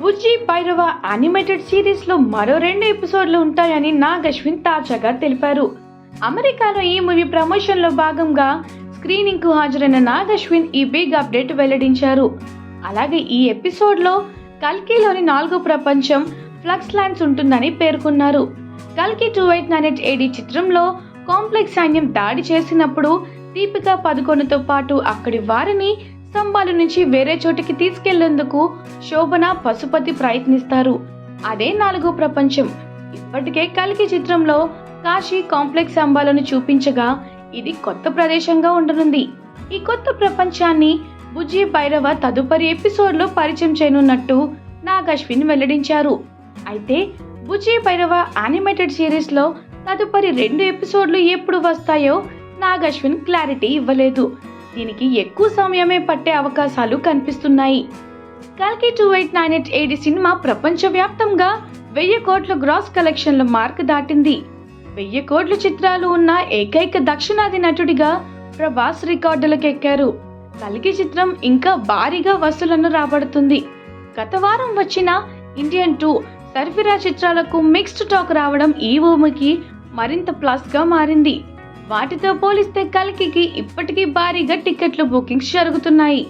బుజ్జి Bhairava animated series లో మరో 2 ఎపిసోడ్లు ఉంటాయని నాగ్ అశ్విన్ తాజాగా తెలిపారు. అమెరికాలో ఈ మూవీ ప్రమోషన్ లో భాగంగా స్క్రీనింగ్ కు హాజరైన నాగ్ అశ్విన్ ఈ బిగ్ అప్డేట్ వెల్లడించారు. అలాగే ఈ ఎపిసోడ్ లో కల్కిలోని 4వ ప్రపంచం ఫ్లక్స్ ల్యాండ్స్ ఉంటుందని పేర్కొన్నారు. కల్కి 2898 AD చిత్రంలో కాంప్లెక్స్ సైన్యం దాడి చేసినప్పుడు దీపికా పదుకొనెతో పాటు అక్కడి వారిని సంబాలు నుంచి వేరే చోటికి తీసుకెళ్లేందుకు శోభన పశుపతి ప్రయత్నిస్తారు. అదే 4వ ప్రపంచం. ఇప్పటికే కల్కి చిత్రంలో కాశీ కాంప్లెక్స్ సంబాలను చూపించగా ఇది కొత్త ప్రదేశంగా ఉండనుంది. ఈ కొత్త ప్రపంచాన్ని బుజ్జి భైరవ తదుపరి ఎపిసోడ్లో పరిచయం చేయనున్నట్టు నాగ్ అశ్విన్ వెల్లడించారు. అయితే బుజ్జి భైరవ యానిమేటెడ్ సిరీస్ లో తదుపరి 2 ఎపిసోడ్లు ఎప్పుడు వస్తాయో నాగ్ అశ్విన్ క్లారిటీ ఇవ్వలేదు. దీనికి ఎక్కువ సమయమే పట్టే అవకాశాలు కనిపిస్తున్నాయి. కల్కి 2898 AD సినిమా ప్రపంచవ్యాప్తంగా 1000 కోట్ల గ్రాస్ కలెక్షన్ల మార్క్ దాటింది. 1000 కోట్ల చిత్రాలు ఉన్న ఏకైక దక్షిణాది నటుడిగా ప్రభాస్ రికార్డులకు ఎక్కారు. కల్కి చిత్రం ఇంకా భారీగా వసూళ్లను రాబడుతుంది. గత వారం వచ్చిన ఇండియన్ 2 సర్ఫిరా చిత్రాలకు మిక్స్డ్ టాక్ రావడం ఈ మూవీకి మరింత ప్లస్ గా మారింది. వాటితో పోలిస్తే కల్కికి ఇప్పటికీ భారీగా టికెట్లు బుకింగ్స్ జరుగుతున్నాయి.